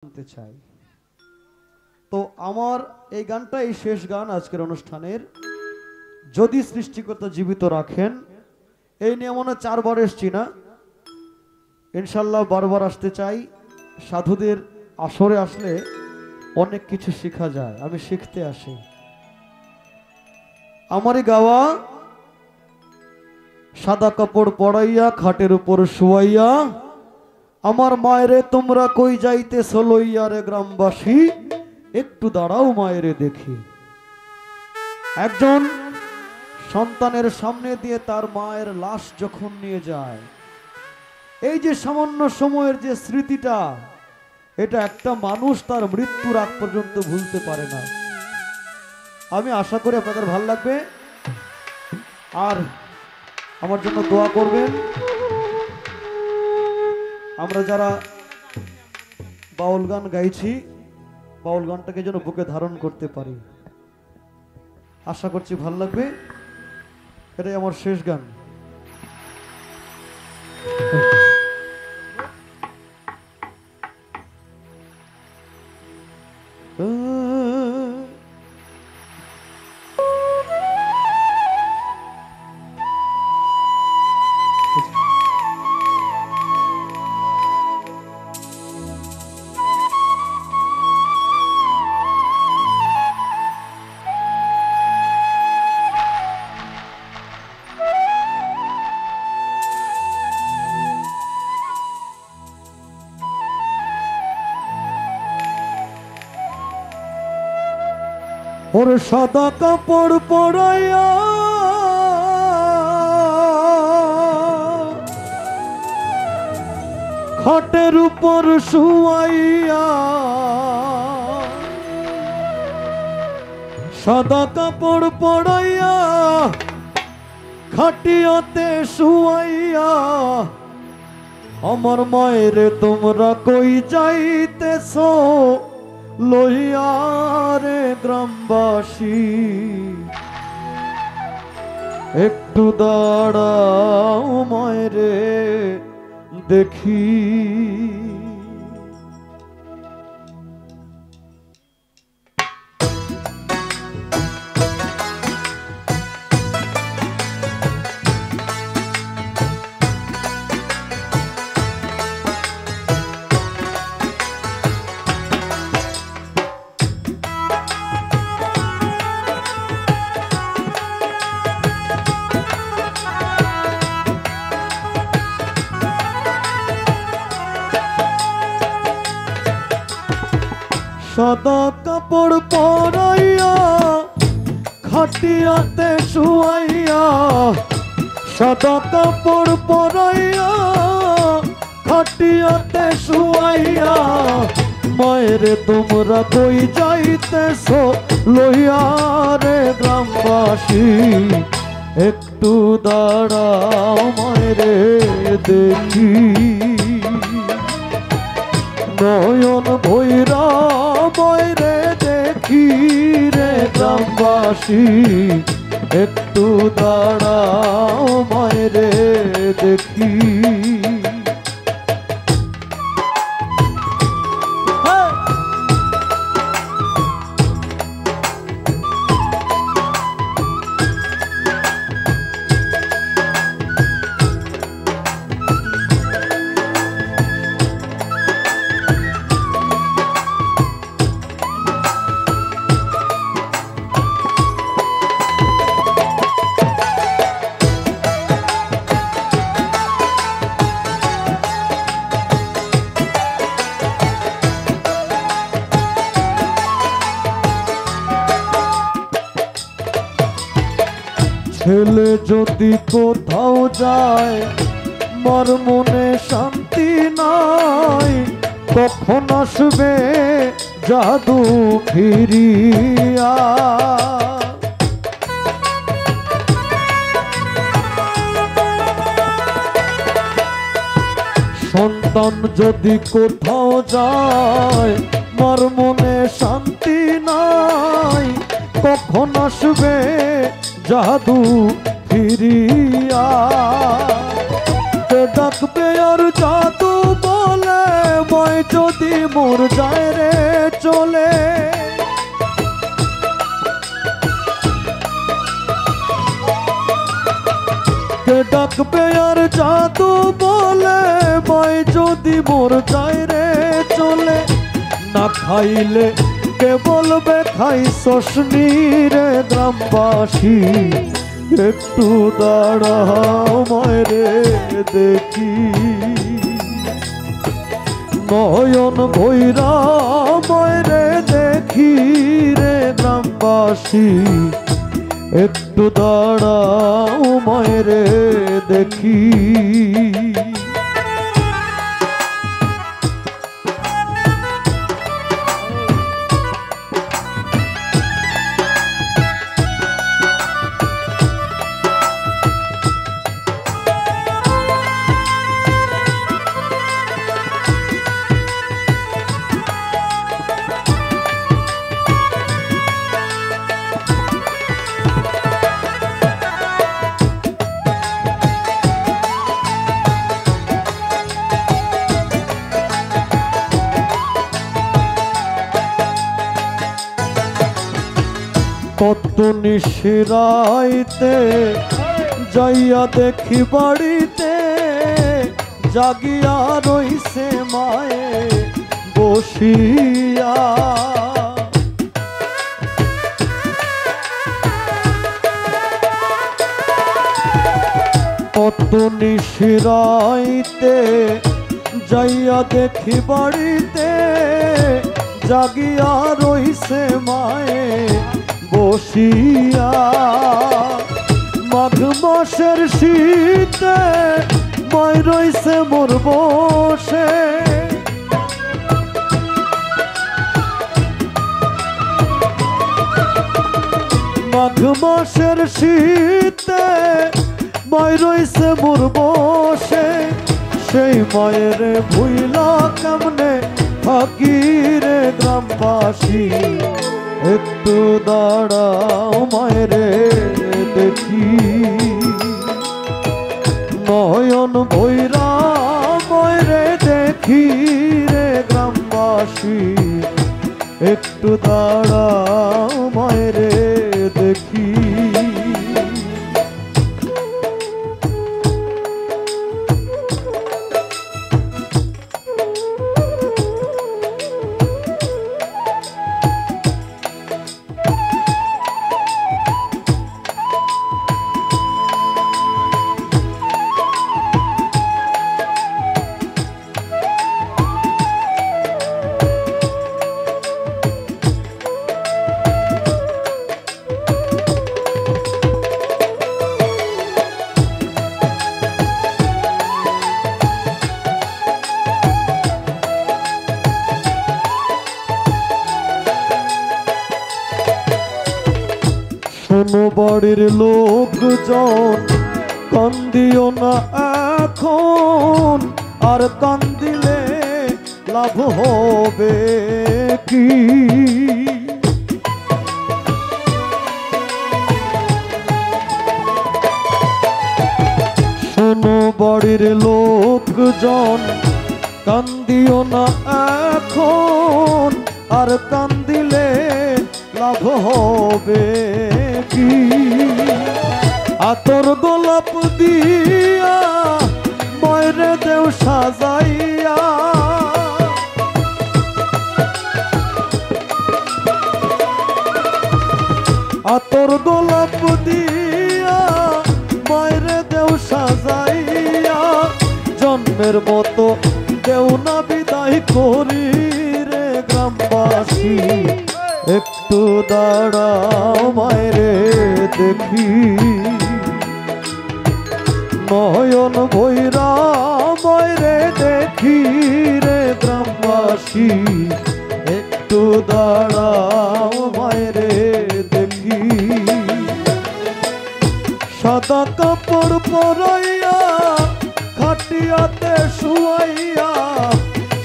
শুনতে চাই। তো আমার এই গানটা এই শেষ গান আজকের অনুষ্ঠানের। যদি সৃষ্টিকর্তা জীবিত রাখেন, এই নিয়ে মনে 4 বার এসছি না, ইনশাল্লাহ বারবার আসতে চাই। সাধুদের আসরে আসলে অনেক কিছু শেখা যায়, আমি শিখতে আসি। আমারই গাওয়া সাদা কাপড় পরাইয়া খাটের উপর শুয়াইয়া, আমার মায়েরে তোমরা কই যাইতেছ লইয়া রে গ্রামবাসী, একটু দাঁড়াও মায়েরে দেখি। একজন সন্তানের সামনে দিয়ে তার মায়ের লাশ যখন নিয়ে যায়, এই যে সামান্য সময়ের যে স্মৃতিটা, এটা একটা মানুষ তার মৃত্যুর আগ পর্যন্ত ভুলতে পারে না। আমি আশা করি আপনাদের ভালো লাগবে, আর আমার জন্য দোয়া করবেন। আমরা যারা বাউল গান গাইছি, বাউল গানটাকে যেন বুকে ধারণ করতে পারি, আশা করছি ভালো লাগবে। এটাই আমার শেষ গান। ওর সাদা কাপড় পরাইয়া খাটের উপর শুয়াইয়া, সাদা কাপড় পরাইয়া খাটিয়াতে শুয়াইয়া, আমার মায়েরে তোমরা কই যাইতেছ লইয়া রে গ্রামবাসী, একটু দাঁড়াও মায়েরে দেখি। সাদা কাপড় পরাইয়া খাটিয়াতে শুয়াইয়া, সাদা কাপড় পরাইয়া খাটিয়াতে শুয়াইয়া, মায়েরে তোমরা কই যাইতেছ লইয়া রে গ্রামবাসী, একটু দাঁড়াও মায়েরে দেখি। নয়ন ভৈরা বয়রে দেখি রে গ্রামবাসী, একটু দাঁড়াও মায়েরে দেখি। ছেলে যদি কোথাও যায়, মোর মনে শান্তি নাই, কখন আসবে জাদু ফিরিয়া। সন্তান যদি কোথাও যায়, মোর মনে শান্তি নাই, কখন আসবে জাদু ফিরিয়া। ডাকবে আর জাদু বলে ময় যদি মোর যায় রে চলে, কে ডাকবে আর জাদু বলে, ময় যদি মোর যায় রে চলে। না খাইলে কে বলবে খাই শোষনি রে গ্রামবাসী, একটু দাঁড়াও মায়রে দেখি। নয়ন ভৈরা মায়রে দেখি রে গ্রামবাসী, একটু দাঁড়াও মায়রে দেখি। কত নিশিরাইতে যাইয়া দেখি বাড়িতে, জাগিয়া রইছে মায়ে বসিয়া। কত নিশিরাইতে যাইয়া দেখি বাড়িতে, জাগিয়া রইছে মায়ে বসিয়া। মাঘ মাসের শীতে মাই রইছে মোর বসে, মাঘ মাসের শীতে মাই রইছে মোর বসে। সেই মায়ের ভুইলা কেমনে থাকি রে গ্রামবাসী, একটু দাঁড়াও মায়রে দেখি। নয়ন ভৈরা মায়রে দেখি রে গ্রামবাসী, একটু দাঁড়াও মায়রে দেখি। শোনো বাড়ির লোকজন, কান্দিও না এখন, আর কান্দিলে লাভ হবে কি। শোনো বাড়ির লোকজন, কান্দিও না এখন, আর কান্দিলে লাভ হবে কি। আতর গোলাপ দিয়া ময়রে দেও সাজাইয়া, আতর গোলাপ দিয়া ময়রে দেও সাজাইয়া। জন্মের মতো দেও না বিদায় করি রে গ্রামবাসী, একটু দাঁড়াও মায়রে দেখি। নয়ন ভৈরা মায়রে দেখি রে গ্রামবাসী, একটু দাঁড়াও মায়রে দেখি। সাদা কাপড় পরাইয়া খাটিয়াতে শুয়াইয়া,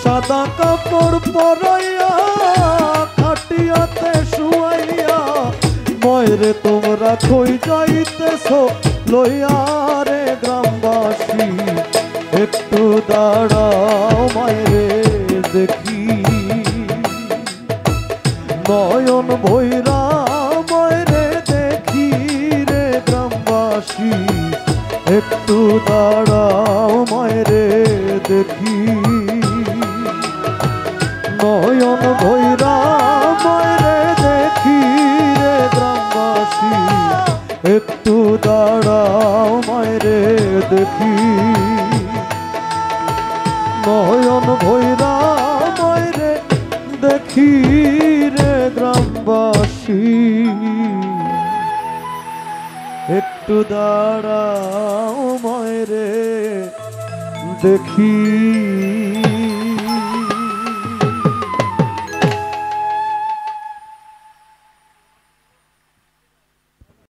সাদা কাপড় পরাইয়া খাটিয়াতে শুয়াইয়া। ময়রে তোমরা কই যাইতেছ লইয়া রে গ্রামবাসী, একটু দাঁড়াও মায়রে নয়ন ভৈরা মায়রে দেখি রে গ্রামবাসী, একটু দাঁড়াও মায়রে দেখি। নয়ন ভৈরা মায়রে দেখি রে গ্রামবাসী, একটু দাঁড়াও মায়রে দেখি। নয়ন ভৈরা মায়রে দেখি রে গ্রামবাসী, একটু দাঁড়াও মায়রে দেখি।